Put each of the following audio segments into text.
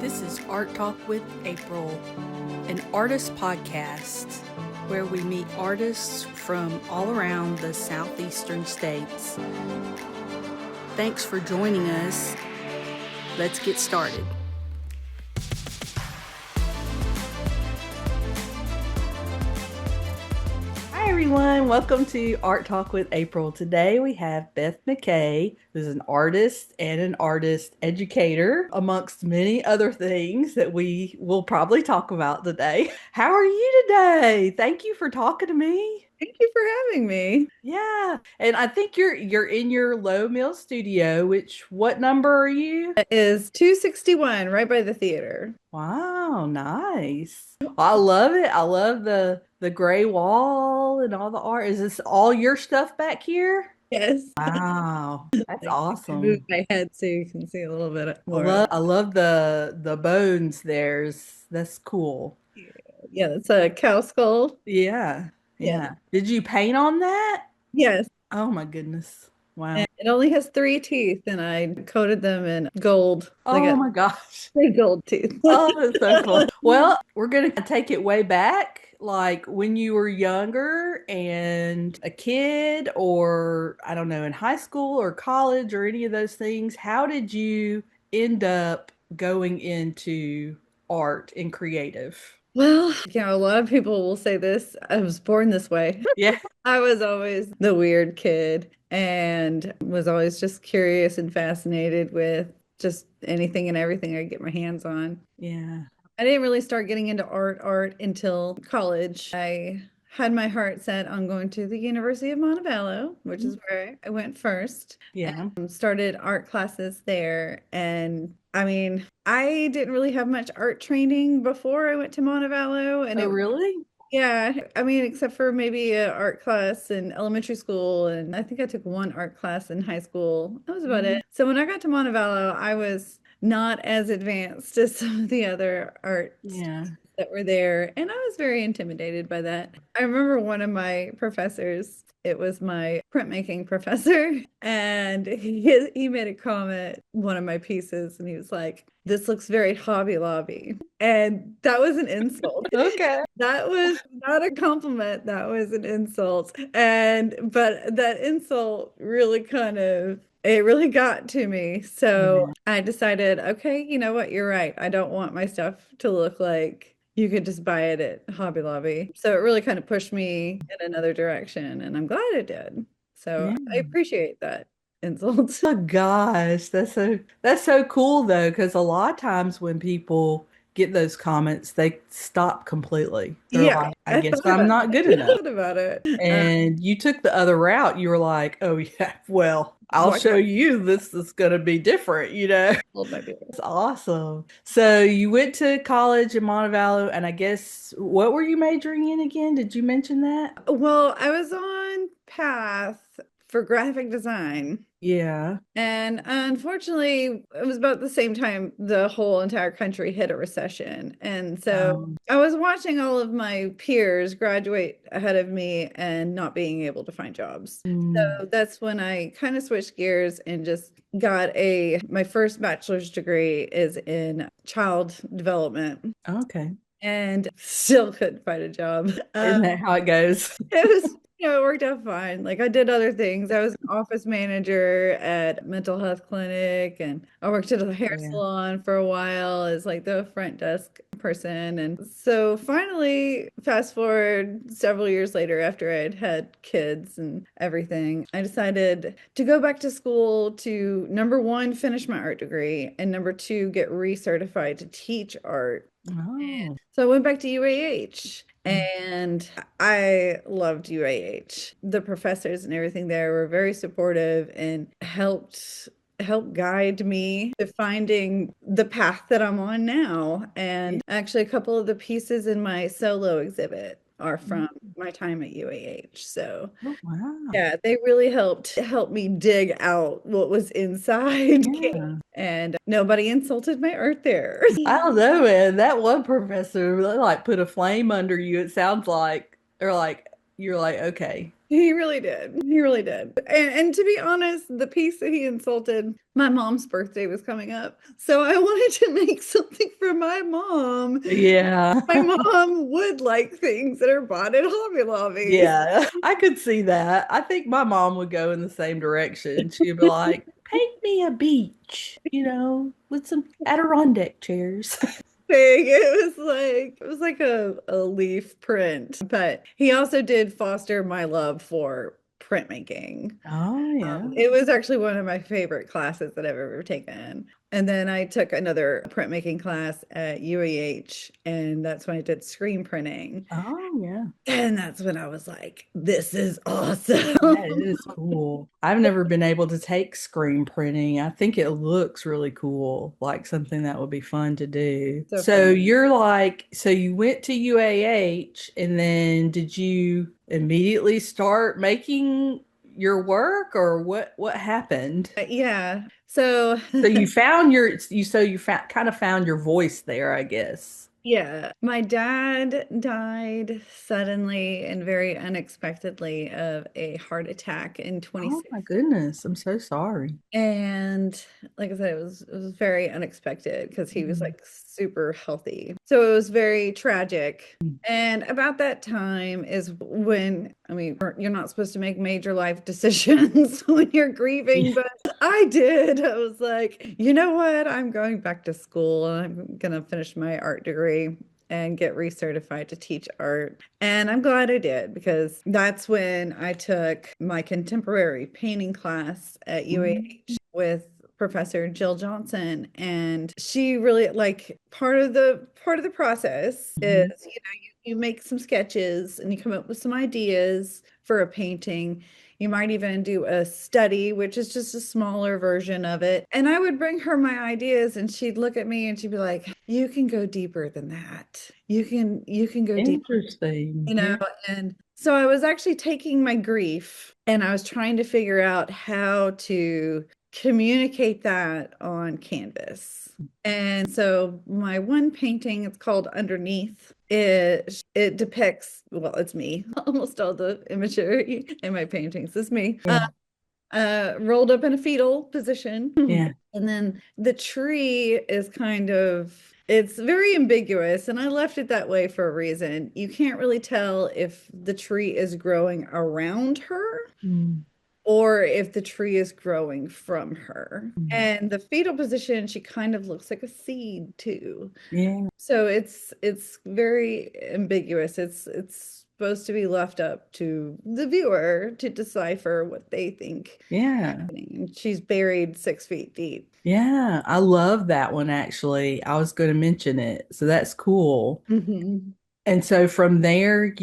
This is Art Talk with April, an artist podcast where we meet artists from all around the southeastern states. Thanks for joining us. Let's get started. Hi everyone, welcome to Art Talk with April. Today we have Beth McKay, who's an artist and an artist educator, amongst many other things that we will probably talk about today. How are you today? Thank you for talking to me. Thank you for having me. Yeah, and I think you're in your Low Mill studio, what number are you? It is 261 right by the theater. Wow, nice. I love it. I love the gray wall and all the art. Is this all your stuff back here? Yes. Wow, that's I moved awesome. my head so you can see a little bit I more. love the bones there. That's cool. Yeah, that's a cow skull. Yeah. Yeah. Yeah. Did you paint on that? Yes. Oh my goodness. Wow. And it only has 3 teeth, and I coated them in gold. They Oh got my gosh. 3 gold teeth. Oh, that's so cool. Well, we're going to take it way back, like when you were younger and a kid, or I don't know, in high school or college or any of those things. How did you end up going into art and creative? Well, a lot of people will say this. I was born this way. Yeah. I was always the weird kid and was always just curious and fascinated with just anything and everything I could get my hands on. Yeah. I didn't really start getting into art until college. I had my heart set on going to the University of Montevallo, which is where I went first, Yeah. and started art classes there. And I mean, I didn't really have much art training before I went to Montevallo, and Oh, it really? yeah, I mean, except for maybe an art class in elementary school, and I think I took one art class in high school. That was about Mhm. it. So when I got to Montevallo, I was not as advanced as some of the other art Yeah. students that were there, and I was very intimidated by that. I remember one of my professors, it was my printmaking professor, and he made a comment, one of my pieces, and he was like, "This looks very Hobby Lobby." And that was an insult. Okay. That was not a compliment. That was an insult. But that insult really it really got to me. So Yeah. I decided, okay, you know what? You're right. I don't want my stuff to look like you could just buy it at Hobby Lobby. So it really kind of pushed me in another direction, and I'm glad it did. So Yeah. I appreciate that insult. Oh gosh, that's so cool though, because a lot of times when people get those comments, they stop completely. They're Yeah, like, I I guess thought I'm about not it. good I enough. thought about it. And you took the other route. You were like, oh yeah, well, I'll Watch show my you this is gonna be different, you know? hold my beer. It's awesome. So you went to college in Montevallo, and I guess what were you majoring in again? Did you mention that? Well, I was on path for graphic design. Yeah. And unfortunately, it was about the same time the whole entire country hit a recession. And so Um, I was watching all of my peers graduate ahead of me and not being able to find jobs. mm, So that's when I kind of switched gears and just got my first bachelor's degree is in child development okay. and still couldn't find a job. Isn't that how it goes? It was, it worked out fine. Like I did other things. I was an office manager at a mental health clinic, and I worked at a hair Yeah. salon for a while as like the front desk person. And so finally, fast forward several years later, after I'd had kids and everything, I decided to go back to school to number one, finish my art degree, and number two, get recertified to teach art. Oh. So I went back to UAH and I loved UAH. The professors and everything there were very supportive and help guide me to finding the path that I'm on now. And actually a couple of the pieces in my solo exhibit are from my time at UAH. So Oh, wow. yeah, they really help me dig out what was inside. Yeah. And nobody insulted my art there. I don't know, man. That one professor really like put a flame under you. It sounds like, or like you're like, okay. He really did. He really did. And to be honest, the piece that he insulted, my mom's birthday was coming up. So I wanted to make something for my mom. Yeah. My mom would like things that are bought at Hobby Lobby. Yeah, I could see that. I think my mom would go in the same direction. She'd be like, paint me a beach, with some Adirondack chairs. Thing. It was like a leaf print. But he also did foster my love for printmaking. Oh, yeah. It was actually one of my favorite classes that I've ever taken. And then I took another printmaking class at UAH, and that's when I did screen printing. Oh, yeah. And that's when I was like, this is awesome. That is cool. I've never been able to take screen printing. I think it looks really cool, like something that would be fun to do. So So fun. you're like, so you went to UAH and then did you immediately start making your work or what happened? Yeah. So So you found you found kind of found your voice there, I guess. yeah, my dad died suddenly and very unexpectedly of a heart attack in Oh 26. my goodness, I'm so sorry. And like I said, it was very unexpected because he was Mhm. like super healthy. So it was very tragic. And about that time is when, I mean, you're not supposed to make major life decisions when you're grieving, Yeah. but I did. I was like, you know what? I'm going back to school and I'm gonna finish my art degree and get recertified to teach art. And I'm glad I did because that's when I took my contemporary painting class at Mhm. UAH with Professor Jill Johnson. And she really like part of the process is, Mhm. you make some sketches and you come up with some ideas for a painting. You might even do a study, which is just a smaller version of it. And I would bring her my ideas and she'd look at me and she'd be like, "You can go deeper than that. You can go deeper." Interesting. You know, Yeah. and so I was actually taking my grief and I was trying to figure out how to communicate that on canvas. And so my one painting, it's called Underneath. It depicts, well, it's me. Almost all the imagery in my paintings is me. Yeah. Rolled up in a fetal position. Yeah. And then the tree is kind of, it's very ambiguous, and I left it that way for a reason. You can't really tell if the tree is growing around her Mm. or if the tree is growing from her. Mm. And the fetal position, she kind of looks like a seed too. Yeah. So it's very ambiguous. It's supposed to be left up to the viewer to decipher what they think. Yeah. And she's buried 6 feet deep. Yeah. I love that one actually. I was going to mention it. So that's cool. Mhm. And so from there,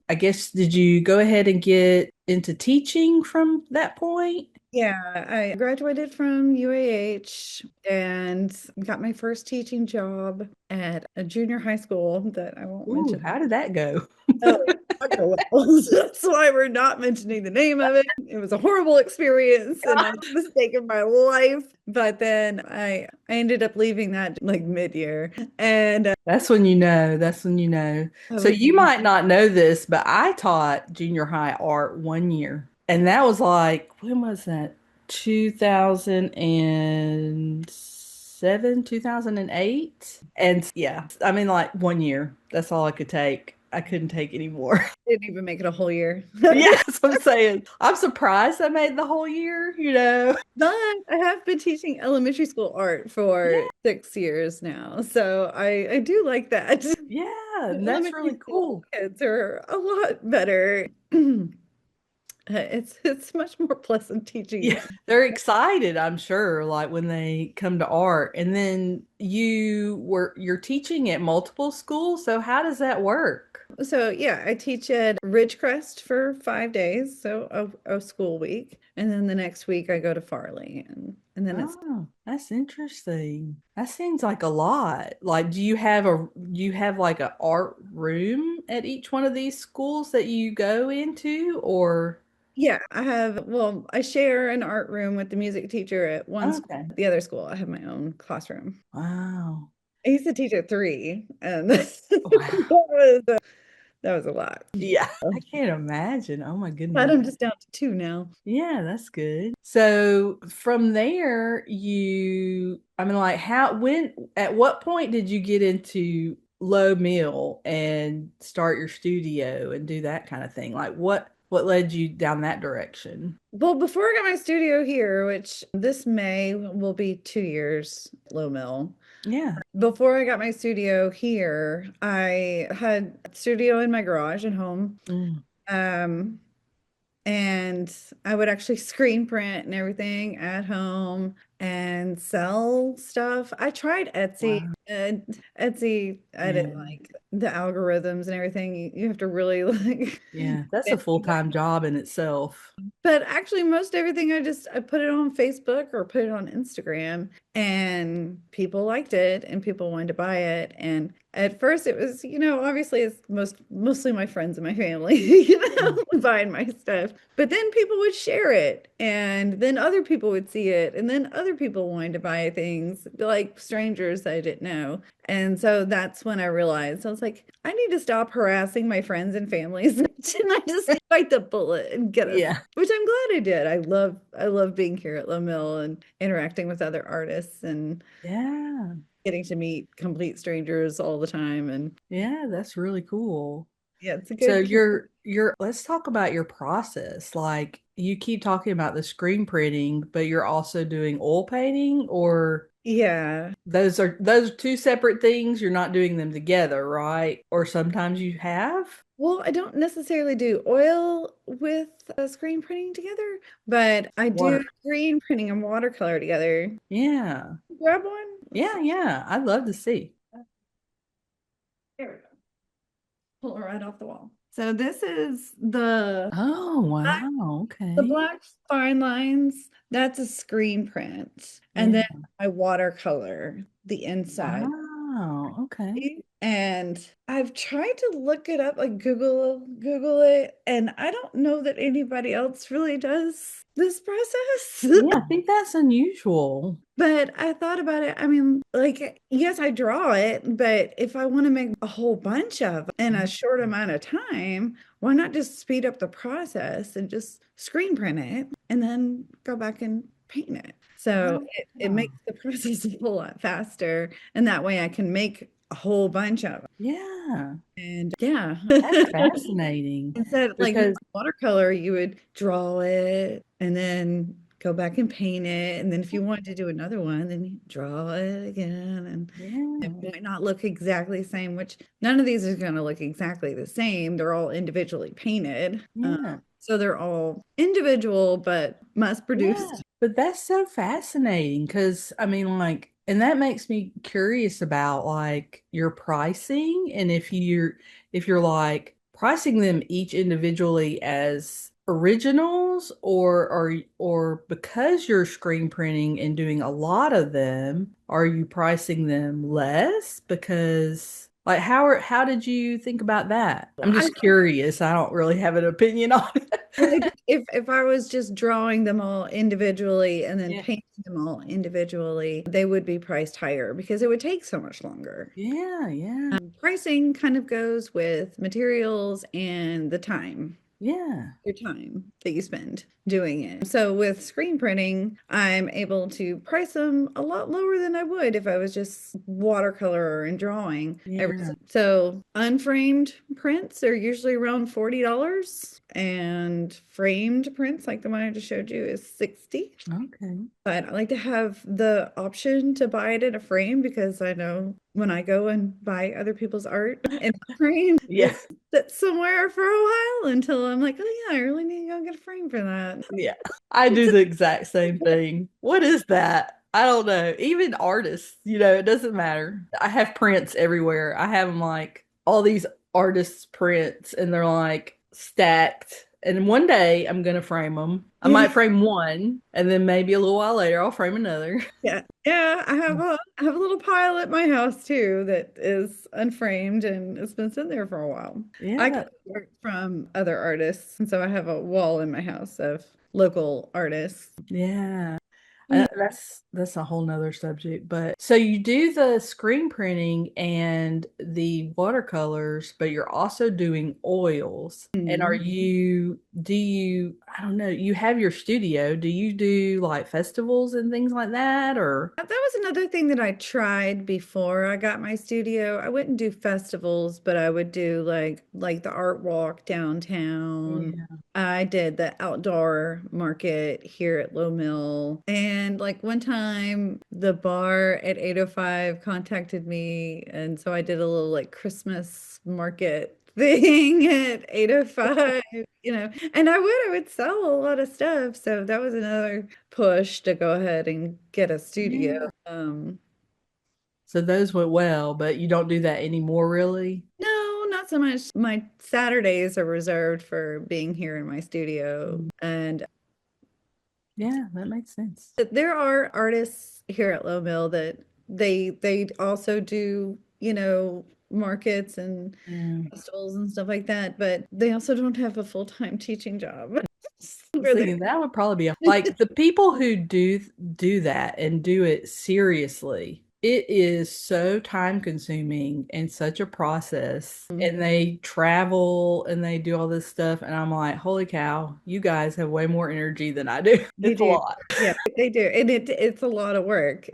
I guess, did you go ahead and get into teaching from that point? Yeah, I graduated from UAH and got my first teaching job at a junior high school that I won't Ooh, mention. how did that go? Oh, not go well. That's why we're not mentioning the name of it. It was a horrible experience and a mistake of my life. But then I ended up leaving that like mid-year. And That's when you know. That's when you know. I So was you might not know this, but I taught junior high art 1 year. And that was like, when was that? 2007, 2008. And yeah, I mean, like 1 year. That's all I could take. I couldn't take any more. didn't even make it a whole year. Yeah, that's what I'm saying. I'm surprised I made the whole year. But I have been teaching elementary school art for Yeah, 6 years now. So I do like that. yeah, The and that's elementary really school cool. kids are a lot better. It's much more pleasant teaching Yeah, them. they're excited, I'm sure, like when they come to art. And then you're teaching at multiple schools, so how does that work? So yeah, I teach at Ridgecrest for 5 days, so a school week, and then the next week I go to Farley, and then it's Oh, that's interesting. That seems like a lot. Like, you have like an art room at each one of these schools that you go into, or yeah, I share an art room with the music teacher at one school. okay. At the other school, I have my own classroom. Wow. I used to teach at three, and that Wow. was that was a lot. Yeah, I can't imagine. Oh my But goodness. I'm just down to two now. Yeah, that's good. So from there, I mean, like, at what point did you get into low mill and start your studio and do that kind of thing? Like, what led you down that direction? Well, before I got my studio here, which this May will be 2 years, low mill. Yeah. Before I got my studio here, I had a studio in my garage at home. Mm, Um, and I would actually screen print and everything at home and sell stuff. I tried Etsy, wow. and Etsy, I didn't Yeah. like the algorithms and everything. You have to really like Yeah. That's a full-time job in itself. but actually, most everything I put it on Facebook or put it on Instagram, and people liked it and people wanted to buy it. And at first, it was, obviously it's mostly my friends and my family, Mm, buying my stuff. But then people would share it, and then other people would see it, and then other people wanted to buy things, like strangers I didn't know. And so that's when I realized I was like, I need to stop harassing my friends and families, and I just bite the bullet and get us, yeah. which I'm glad I did. I love being here at La Mill and interacting with other artists and Yeah. getting to meet complete strangers all the time. And Yeah, that's really cool. yeah, it's a So good you're let's talk about your process. Like you keep talking about the screen printing, but you're also doing oil painting, or yeah. those are two separate things. You're not doing them together, right? Or sometimes you have Well, I don't necessarily do oil with screen printing together, but I do water. screen printing and watercolor together. Yeah. Grab one. Let's Yeah, see. yeah. I'd love to see. There we go. Pull it right off the wall. So this is the Oh, wow. The Okay. black fine lines, that's a screen print. And Yeah. then I watercolor the inside. Wow. Okay. And I've tried to look it up, like Google it, and I don't know that anybody else really does this process. Yeah, I think that's unusual. But I thought about it. I mean, like, yes, I draw it, but if I want to make a whole bunch of in a short amount of time, why not just speed up the process and just screen print it and then go back and paint it? So it Wow. makes the process a whole lot faster. And that way I can make a whole bunch of them. Yeah. And yeah. That's fascinating Instead, like with because watercolor, you would draw it and then go back and paint it. And then if you wanted to do another one, then you draw it again. And it yeah, might not look exactly the same, which none of these is going to look exactly the same. They're all individually painted. yeah, So they're all individual, but mass yeah. produced. But that's so fascinating because I mean, like, and that makes me curious about like your pricing and if you're like pricing them each individually as originals or because you're screen printing and doing a lot of them, are you pricing them less? Because like how did you think about that? I'm I just curious. I don't really have an opinion on like it. if I was just drawing them all individually and then Yeah. painting them all individually, they would be priced higher because it would take so much longer. Yeah, yeah, Pricing kind of goes with materials and the time. yeah, Your time that you spend doing it. So with screen printing, I'm able to price them a lot lower than I would if I was just watercolor and drawing yeah. everything. So unframed prints are usually around $40 and framed prints like the one I just showed you is 60. Okay. But I like to have the option to buy it in a frame because I know when I go and buy other people's art in a frame, Yeah, it's sit somewhere for a while until I'm like, oh yeah, I really need to go get a frame for that. yeah. I do the exact same thing. What is that? I don't know. Even artists, it doesn't matter. I have prints everywhere. I have them like all these artists' prints, and they're like stacked. And one day I'm gonna frame them. I Yeah, might frame one, and then maybe a little while later I'll frame another. yeah, yeah. I have a little pile at my house too that is unframed and it's been sitting there for a while. I Yeah, get work from other artists, and so I have a wall in my house of local artists. yeah. That's a whole nother subject. But so you do the screen printing and the watercolors, but you're also doing oils. And Mhm. do you, I don't know, you have your studio. Do you do like festivals and things like that or? That was another thing that I tried before I got my studio. I wouldn't do festivals, but I would do like the art walk downtown. Yeah. I did the outdoor market here at Low Mill. And like one time the bar at 805 contacted me, and so I did a little like Christmas market thing at 805, and I would sell a lot of stuff. So that was another push to go ahead and get a studio. Yeah. Um, So those went well, but you don't do that anymore, really? no, not so much. My Saturdays are reserved for being here in my studio. Mm. And Yeah, that makes sense. there are artists here at Low Mill that they also do, markets and Yeah. festivals and stuff like that, but they also don't have a full-time teaching job. I was Where they thinking that would probably be like the people who do that and do it seriously. It is so time consuming and such a process. And they travel and they do all this stuff. And I'm like, holy cow, you guys have way more energy than I do. They It's a do. lot. Yeah, they do. And it's a lot of work.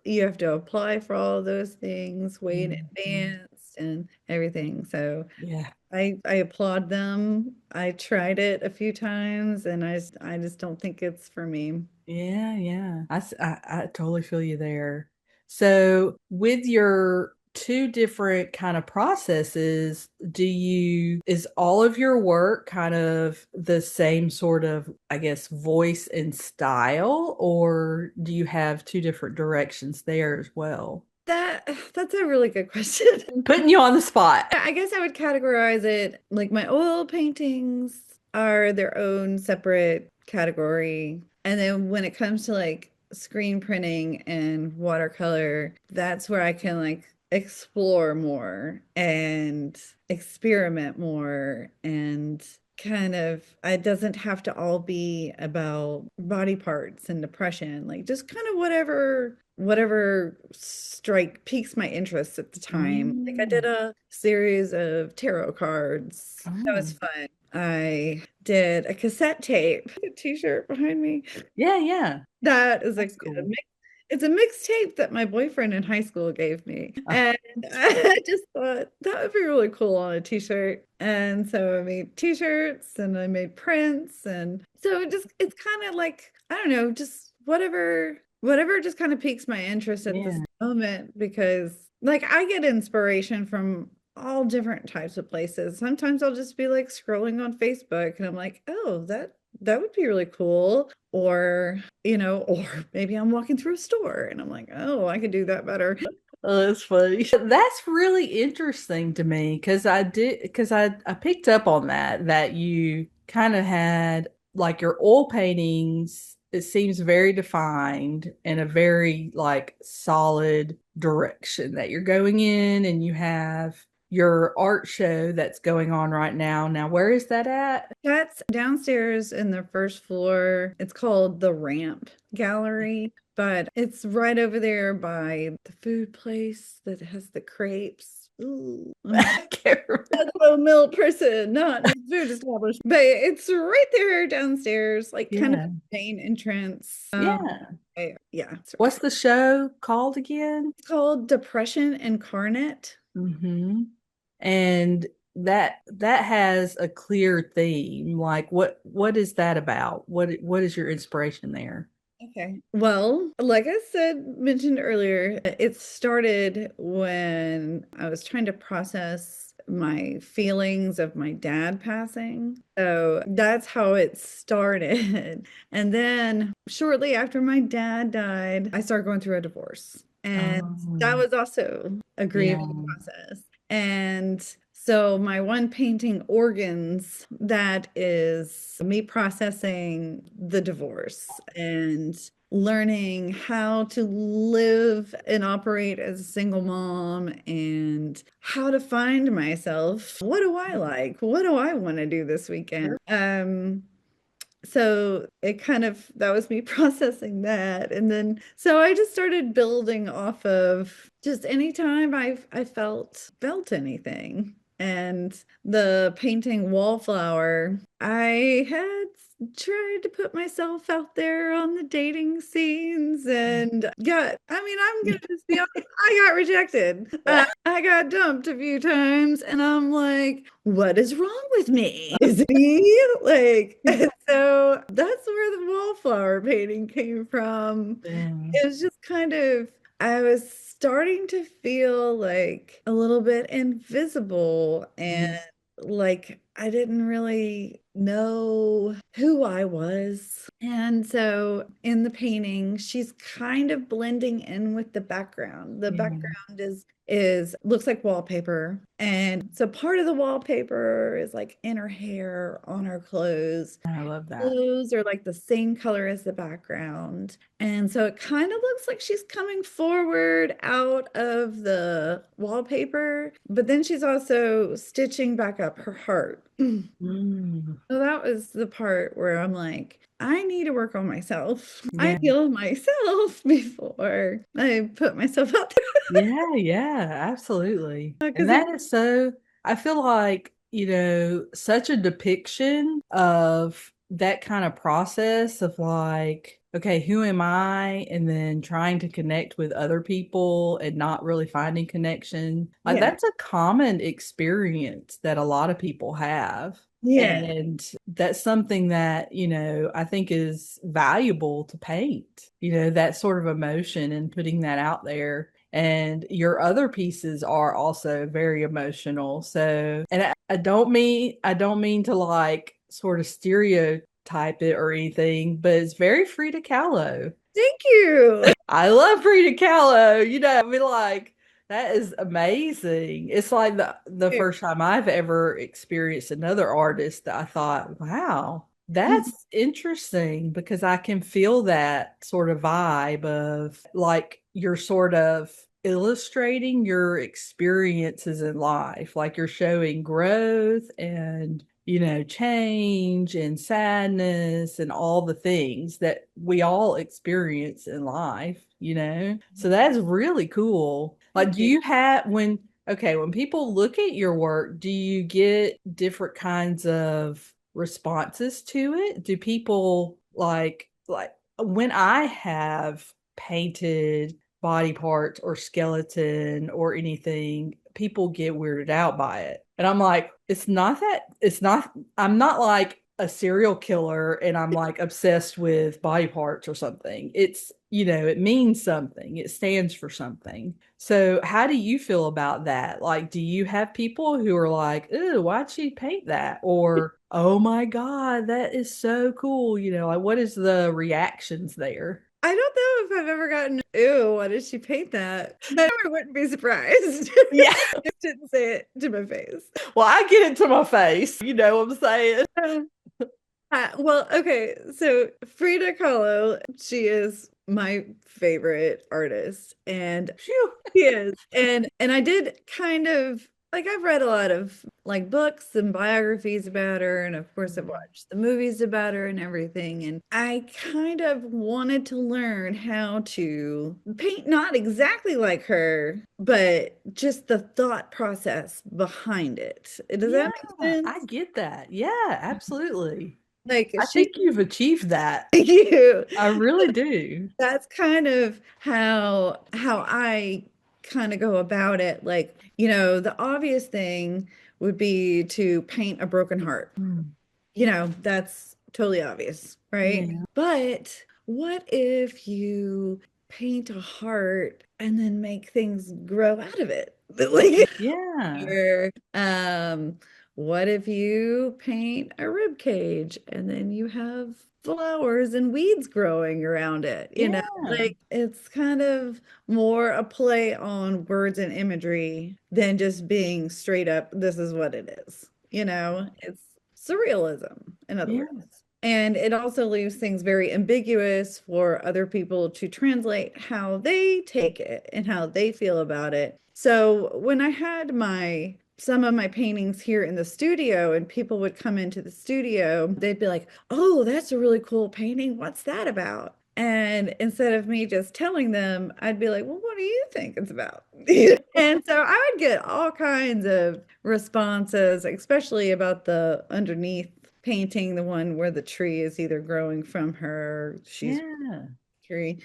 You have to apply for all of those things way in Mhm. advance and everything. So Yeah. I applaud them. I tried it a few times and I just don't think it's for me. Yeah, yeah. I totally feel you there. So, with your two different kind of processes, is all of your work kind of the same sort of, I guess, voice and style, or do you have two different directions there as well? That's a really good question. Putting you on the spot. I guess I would categorize it like my oil paintings are their own separate category. And then when it comes to like screen printing and watercolor, that's where I can like explore more and experiment more and kind of it doesn't have to all be about body parts and depression, like just kind of whatever strike piques my interest at the time. Like I did Mm. a series of tarot cards. That was Oh, fun. I did a cassette tape, a t-shirt behind me. yeah, yeah. That is That's cool. it's a mixtape that my boyfriend in high school gave me. Ah, And I just thought that would be really cool on a t-shirt. And so I made t-shirts and I made prints. And so it's kind of like, I don't know, just whatever just kind of piques my interest at this yeah. moment because like I get inspiration from all different types of places. Sometimes I'll just be like scrolling on Facebook and I'm like, oh, that would be really cool. Or maybe I'm walking through a store and I'm like, oh, I could do that better. Oh, that's funny. That's really interesting to me because I picked up on that you kind of had like your oil paintings, it seems very defined and a very like solid direction that you're going in, and you have your art show that's going on right now. Now, where is that at? That's downstairs in the first floor. It's called the Ramp Gallery, but it's right over there by the food place that has the crepes. Ooh, I'm I can't remember. a low mill person, not a food establishment, but it's right there downstairs, like kind of Yeah. the main entrance. Yeah. Yeah, it's right What's there. the show called again? It's called Depression Incarnate. Mm-hmm. And that has a clear theme. Like what is that about? What is your inspiration there? Okay. Well, like I mentioned earlier, it started when I was trying to process my feelings of my dad passing. So that's how it started. And then shortly after my dad died, I started going through a divorce. And that Um, was also a yeah. grieving process. And so my one painting organs, that is me processing the divorce and learning how to live and operate as a single mom and how to find myself. What do I like? What do I want to do this weekend? Sure. so it kind of, that was me processing that. And then, so I just started building off of just anytime I felt anything. And the painting Wallflower, I had tried to put myself out there on the dating scenes and I mean, I'm gonna just be honest, I got rejected. I got dumped a few times, and I'm like, what is wrong with me? Is it me? Like, and so that's where the wallflower painting came from. Yeah. It was just kind of, I was starting to feel like a little bit invisible and like I didn't really know who I was. And so in the painting, she's kind of blending in with the background. The Yeah. background is looks like wallpaper. And so part of the wallpaper is like in her hair, on her clothes. I love that. Clothes are like the same color as the background. And so it kind of looks like she's coming forward out of the wallpaper, but then she's also stitching back up her heart. Mm. So that was the part where I'm like, I need to work on myself. I Yeah. heal myself before I put myself out Yeah, yeah, absolutely. there. And Because that is so, I feel like, such a depiction of that kind of process of like, okay, who am I? And then trying to connect with other people and not really finding connection. Like yeah, that's a common experience that a lot of people have. yeah, And that's something that, I think is valuable to paint, that sort of emotion and putting that out there. And your other pieces are also very emotional. So, and I don't mean to like sort of stereotype it or anything, but it's very Frida Kahlo. thank you. I love Frida Kahlo. I mean, like that is amazing. It's like the first time I've ever experienced another artist that I thought, wow, that's interesting because I can feel that sort of vibe of like you're sort of illustrating your experiences in life, like you're showing growth and change and sadness and all the things that we all experience in life. So that's really cool. Like, Thank do you. you have when people look at your work, do you get different kinds of responses to it? Do people like when I have painted body parts or skeleton or anything, people get weirded out by it. And I'm like, I'm not like a serial killer and I'm like obsessed with body parts or something. It means something, it stands for something. So, how do you feel about that? Like, do you have people who are like, "Ooh, why'd she paint that?" Or, "Oh my God, that is so cool." Like, what is the reactions there? I don't know if I've ever gotten, ew, why did she paint that? I wouldn't be surprised. Yeah. Just didn't say it to my face. Well, I get it to my face. You know what I'm saying? Well, okay, so Frida Kahlo, she is my favorite artist, and Phew. she is. And I did kind of like I've read a lot of like books and biographies about her, and of course I've watched the movies about her and everything. And I kind of wanted to learn how to paint not exactly like her, but just the thought process behind it. Does Yeah, that make I sense? get that. Yeah, absolutely. Like I she think you've achieved that. you. I really do. That's kind of how I kind of go about it. Like, the obvious thing would be to paint a broken heart. Mm. That's totally obvious, right? Yeah. But what if you paint a heart and then make things grow out of it? Like, Yeah. or what if you paint a rib cage and then you have flowers and weeds growing around it? Yeah. Like it's kind of more a play on words and imagery than just being straight up, this is what it is. It's surrealism, in other words. Yes. And it also leaves things very ambiguous for other people to translate how they take it and how they feel about it. So when I had my some of my paintings here in the studio, and people would come into the studio, they'd be like, "Oh, that's a really cool painting. What's that about?" And instead of me just telling them, I'd be like, "Well, what do you think it's about?" And so I would get all kinds of responses, especially about the underneath painting, the one where the tree is either growing from her, she's Yeah. tree.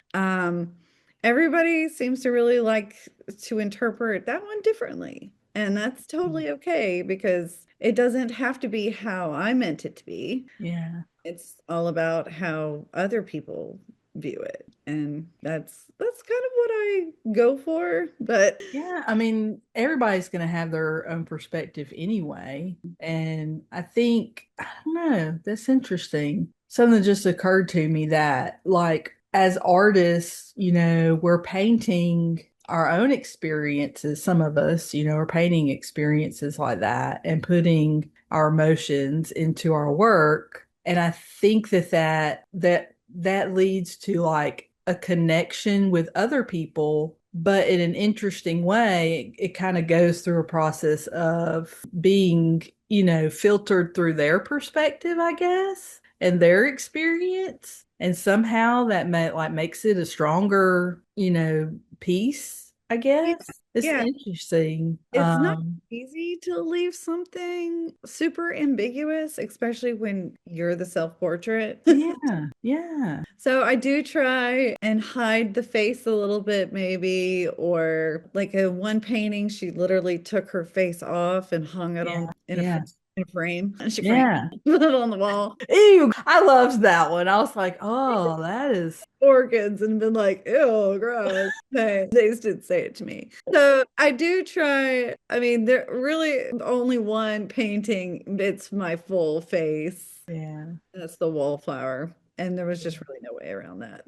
Everybody seems to really like to interpret that one differently. And that's totally okay because it doesn't have to be how I meant it to be. Yeah. It's all about how other people view it. And that's kind of what I go for. But Yeah, I mean, everybody's going to have their own perspective anyway. And I think, I don't know, that's interesting. Something just occurred to me that, like, as artists, we're painting our own experiences. Some of us, are painting experiences like that and putting our emotions into our work. And I think that leads to like a connection with other people, but in an interesting way. It kind of goes through a process of being, filtered through their perspective, I guess, and their experience. And somehow that makes it a stronger, piece, I yeah, guess. It's yeah, interesting. it's not easy to leave something super ambiguous, especially when you're the self-portrait. Yeah, yeah, So I do try and hide the face a little bit, maybe, or like a one painting, she literally took her face off and hung it on yeah, yeah, in a frame. And she framed yeah. it, put it on the wall, Ew, I loved that one. I was like, oh, that is, orchids, and been like, ew, gross. They just didn't say it to me. So I do try. I mean, there really only one painting, it's my full face. yeah. That's the wallflower. And there was just really no way around that.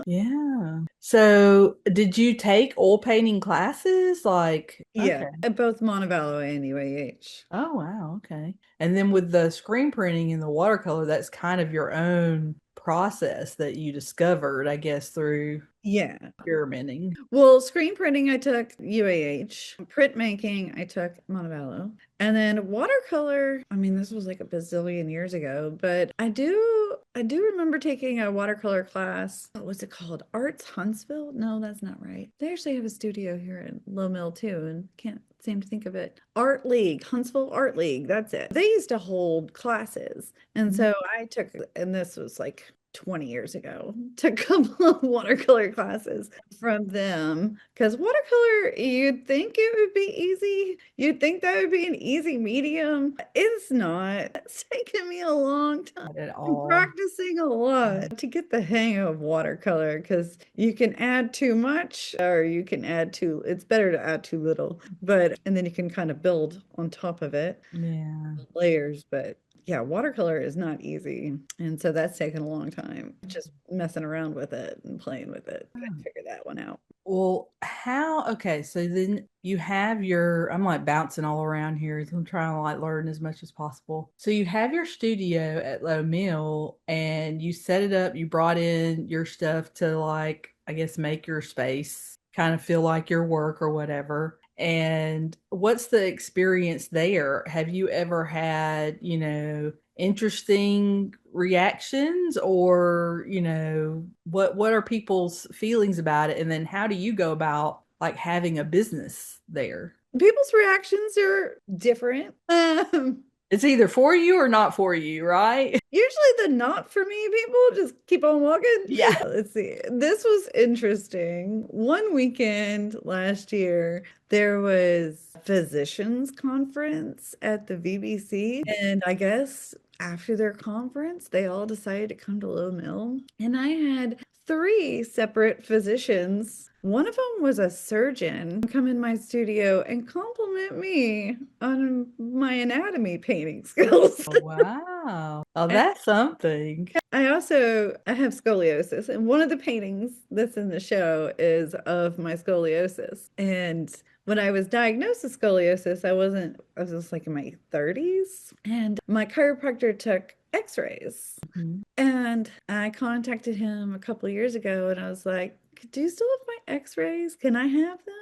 Yeah. So, did you take oil painting classes? Like, Yeah, okay. at both Montevallo and UAH. Oh, wow. Okay. And then with the screen printing and the watercolor, that's kind of your own process that you discovered, I guess, through Yeah. experimenting. Well, screen printing, I took UAH. Printmaking, I took Montevallo. And then watercolor, I mean, this was like a bazillion years ago, but I do remember taking a watercolor class. What was it called? Arts Huntsville? No, that's not right. They actually have a studio here in Low Mill too, and can't seem to think of it. Art League, Huntsville Art League, that's it. They used to hold classes. And Mhm. so I took, and this was like 20 years ago, took a couple of watercolor classes from them because watercolor, you'd think it would be easy. You'd think that would be an easy medium. It's not. It's taken me a long time. Not at I'm all. practicing a lot to get the hang of watercolor because you can add too much or you can add too, it's better to add too little, but, and then you can kind of build on top of it, Yeah. layers, but yeah, watercolor is not easy. And so that's taken a long time, just messing around with it and playing with it. Trying to figure that one out. Well, okay, so then you have I'm like bouncing all around here. I'm trying to like learn as much as possible. So you have your studio at Low Mill and you set it up, you brought in your stuff to like, I guess, make your space kind of feel like your work or whatever. And what's the experience there? Have you ever had, interesting reactions, or what are people's feelings about it, and then how do you go about like having a business there? People's reactions are different. It's either for you or not for you, right? Usually the not for me people just keep on walking. Yeah. Let's see. This was interesting. One weekend last year, there was a physicians conference at the VBC. And I guess after their conference, they all decided to come to Low Mill. And I had three separate physicians. One of them was a surgeon come in my studio and compliment me on my anatomy painting skills. Oh, wow. Oh, that's something. I have scoliosis, and one of the paintings that's in the show is of my scoliosis. And when I was diagnosed with scoliosis, I was just like in my 30s, and my chiropractor took x-rays. Mhm. And I contacted him a couple of years ago and I was like, do you still have my x-rays? Can I have them?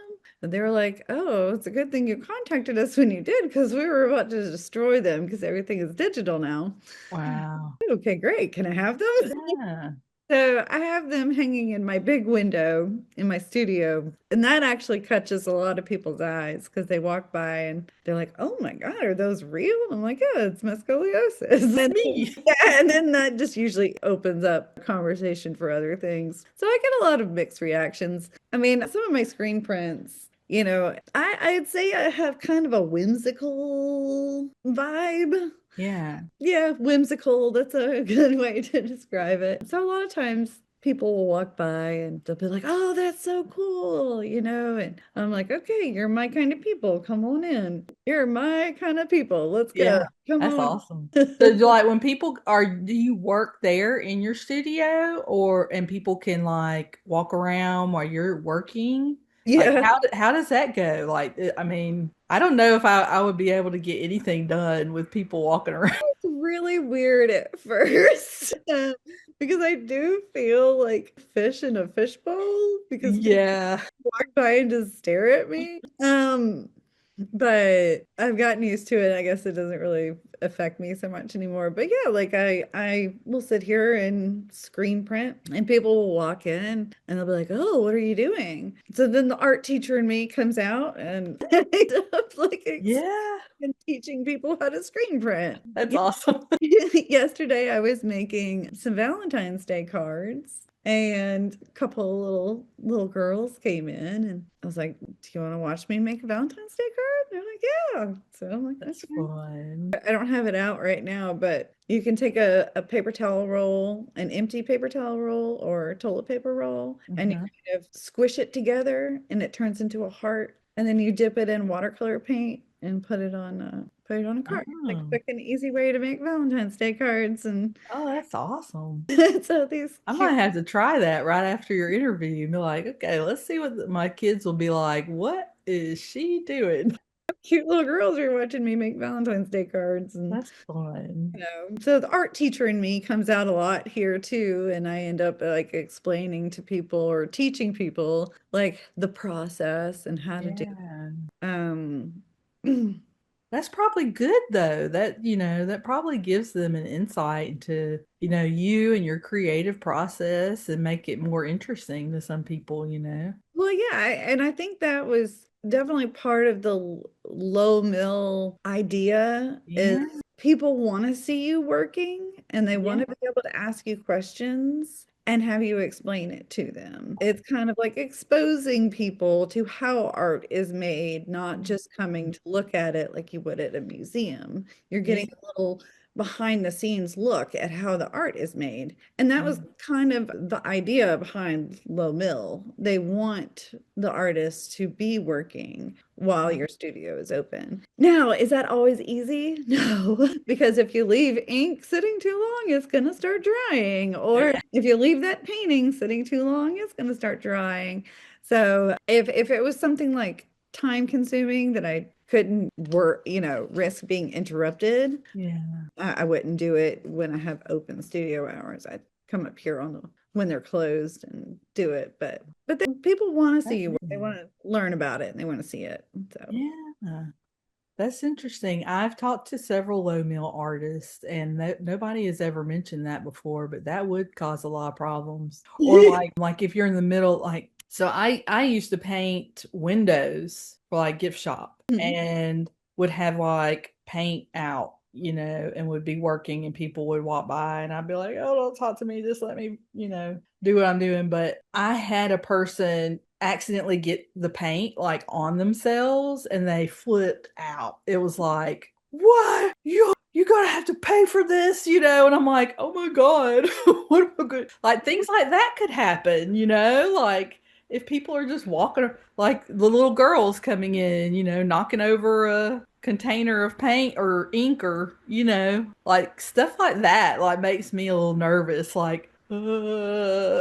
And they were like, "Oh, it's a good thing you contacted us when you did because we were about to destroy them because everything is digital now." Wow. Okay, great. Can I have those? Yeah. So I have them hanging in my big window in my studio, and that actually catches a lot of people's eyes because they walk by and they're like, "Oh my God, are those real?" I'm like, "Yeah, it's my scoliosis." It's And me. yeah, and then that just usually opens up conversation for other things. So I get a lot of mixed reactions. I mean, some of my screen prints, I'd say I have kind of a whimsical vibe. Yeah. Yeah, whimsical. That's a good way to describe it. So a lot of times people will walk by and they'll be like, "Oh, that's so cool," and I'm like, "Okay, you're my kind of people. Come on in. You're my kind of people. Let's go. Yeah. Come That's on." awesome. So like when people are, do you work there in your studio or and people can like walk around while you're working? Like Yeah. how does that go? Like I mean, I don't know if I would be able to get anything done with people walking around. It's really weird at first because I do feel like fish in a fishbowl because people Yeah. walk by and just stare at me. But I've gotten used to it. I guess it doesn't really affect me so much anymore. But yeah, like I will sit here and screen print and people will walk in and they'll be like, "Oh, what are you doing?" So then the art teacher in me comes out and I end up like Yeah. and teaching people how to screen print. That's awesome. Yesterday, I was making some Valentine's Day cards, and a couple of little girls came in, and I was like, "Do you want to watch me make a Valentine's Day card?" They're like, "Yeah." So I'm like, That's "Okay." fun. I don't have it out right now, but you can take a paper towel roll, an empty paper towel roll, or toilet paper roll, and you Mhm. kind of squish it together, and it turns into a heart. And then you dip it in watercolor paint and put it on a card. Like a Oh. quick and easy way to make Valentine's Day cards, and Oh, that's awesome. so these I cute might have to try that right after your interview and be like, okay, let's see what my kids will be like. What is she doing? cute little girls are watching me make Valentine's Day cards, and That's fun. so the art teacher in me comes out a lot here too, and I end up like explaining to people or teaching people like the process and how to do Yeah. um That's probably good though. That, that probably gives them an insight into, you and your creative process and make it more interesting to some people. well, yeah, and I think that was definitely part of the low mill idea is Yeah. people want to see you working and they want Yeah. to be able to ask you questions and have you explain it to them. It's kind of like exposing people to how art is made, not just coming to look at it like you would at a museum. You're Yeah. getting a little behind the scenes look at how the art is made. And that was Yeah. kind of the idea behind Low Mill. They want the artists to be working while your studio is open. Now, is that always easy? No, because if you leave ink sitting too long, it's going to start drying. Or Yeah. if you leave that painting sitting too long, it's going to start drying. So if it was something like time consuming that I couldn't work, risk being interrupted, Yeah. I wouldn't do it when I have open studio hours. I'd come up here when they're closed and do it. But people want to see That's you. They neat. want to learn about it and they want to see it. So Yeah. That's interesting. I've talked to several low mill artists, and nobody has ever mentioned that before, but that would cause a lot of problems. Or like if you're in the middle, like so I used to paint windows for like gift shop and would have like paint out, and would be working and people would walk by and I'd be like, oh, don't talk to me, just let me, do what I'm doing. But I had a person accidentally get the paint like on themselves and they flipped out. It was like, what? You gotta have to pay for this. And I'm like, oh my God, what am I good? Like things like that could happen. Like if people are just walking, like the little girls coming in, knocking over a container of paint or ink or, like stuff like that, like makes me a little nervous. Like, well,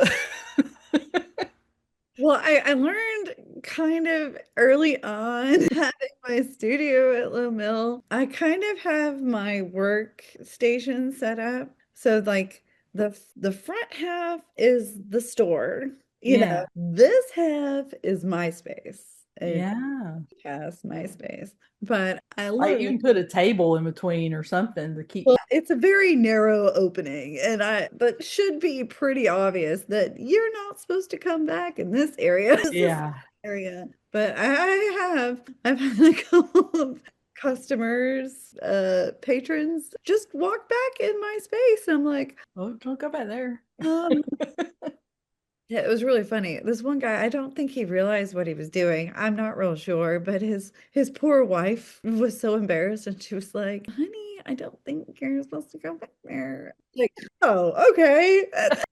I learned kind of early on having my studio at Low Mill. I kind of have my workstation set up. So like the front half is the store. yeah, This half is my space. It's Yeah. past MySpace. But I Like love you it. can put a table in between or something to keep. Well, it's a very narrow opening, and but should be pretty obvious that you're not supposed to come back in this area. This is Yeah. area. But I've had a couple of customers, patrons just walk back in my space. And I'm like, Oh, don't go back there. um, yeah, it was really funny. This one guy, I don't think he realized what he was doing. I'm not real sure, but his poor wife was so embarrassed, and she was like, "Honey, I don't think you're supposed to go back there." Like, oh, okay. Like,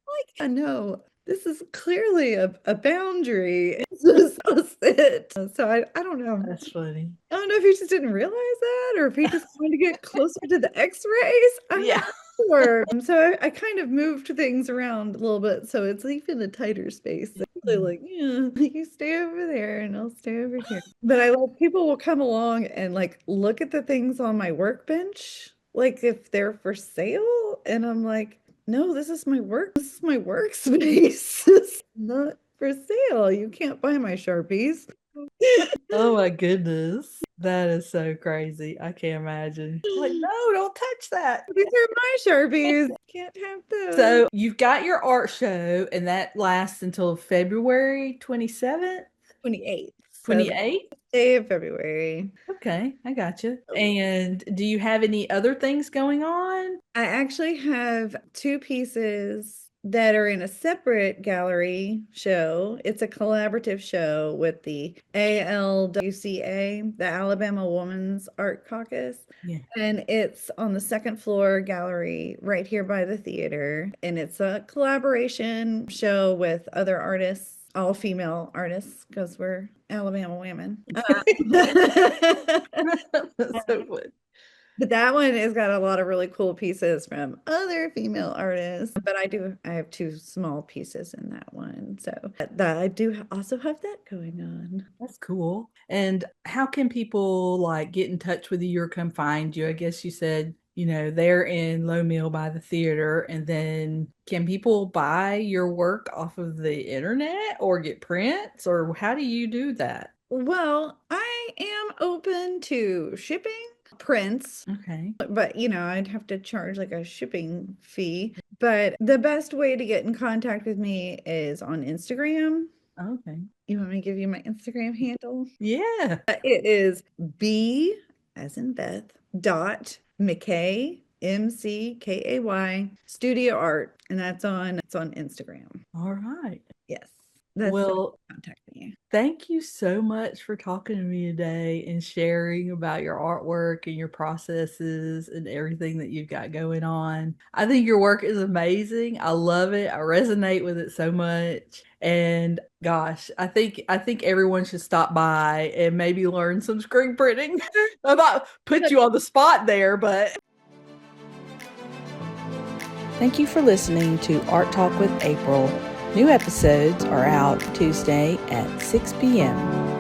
I know this is clearly a boundary. It's just it. So I don't know. That's funny. I don't know if he just didn't realize that or if he just wanted to get closer to the X-rays. I'm Yeah. not sure. So I kind of moved things around a little bit so it's even a tighter space. So really like, yeah, you stay over there and I'll stay over here. But I like people will come along and like look at the things on my workbench, like if they're for sale, and I'm like, no, this is my workspace. It's not for sale. You can't buy my Sharpies. Oh my goodness. That is so crazy. I can't imagine. Like, no, don't touch that. These are my Sharpies. Can't have those. So you've got your art show, and that lasts until February 27th, 28th. So the 28th. day of February. Okay, I got you. And do you have any other things going on? I actually have two pieces that are in a separate gallery show. It's a collaborative show with the ALWCA, the Alabama Women's Art Caucus. Yeah. And it's on the second floor gallery right here by the theater. And it's a collaboration show with other artists, all female artists, because we're Alabama women. That's so fun. But that one has got a lot of really cool pieces from other female artists. But I have two small pieces in that one. So that I do also have that going on. That's cool. And how can people like get in touch with you or come find you? I guess you said, they're in Low Mill by the theater. And then can people buy your work off of the internet or get prints? Or how do you do that? Well, I am open to shipping prints, Okay. but I'd have to charge like a shipping fee. But the best way to get in contact with me is on Instagram. Okay. You want me to give you my Instagram handle? Yeah. It is B as in Beth McKay, McKay studio art. And it's on Instagram. All right. Yes. That's Well, contact me. thank you so much for talking to me today and sharing about your artwork and your processes and everything that you've got going on. I think your work is amazing. I love it. I resonate with it so much. And gosh, I think everyone should stop by and maybe learn some screen printing. I'm not put you on the spot there, but thank you for listening to Art Talk with April. New episodes are out Tuesday at 6 p.m.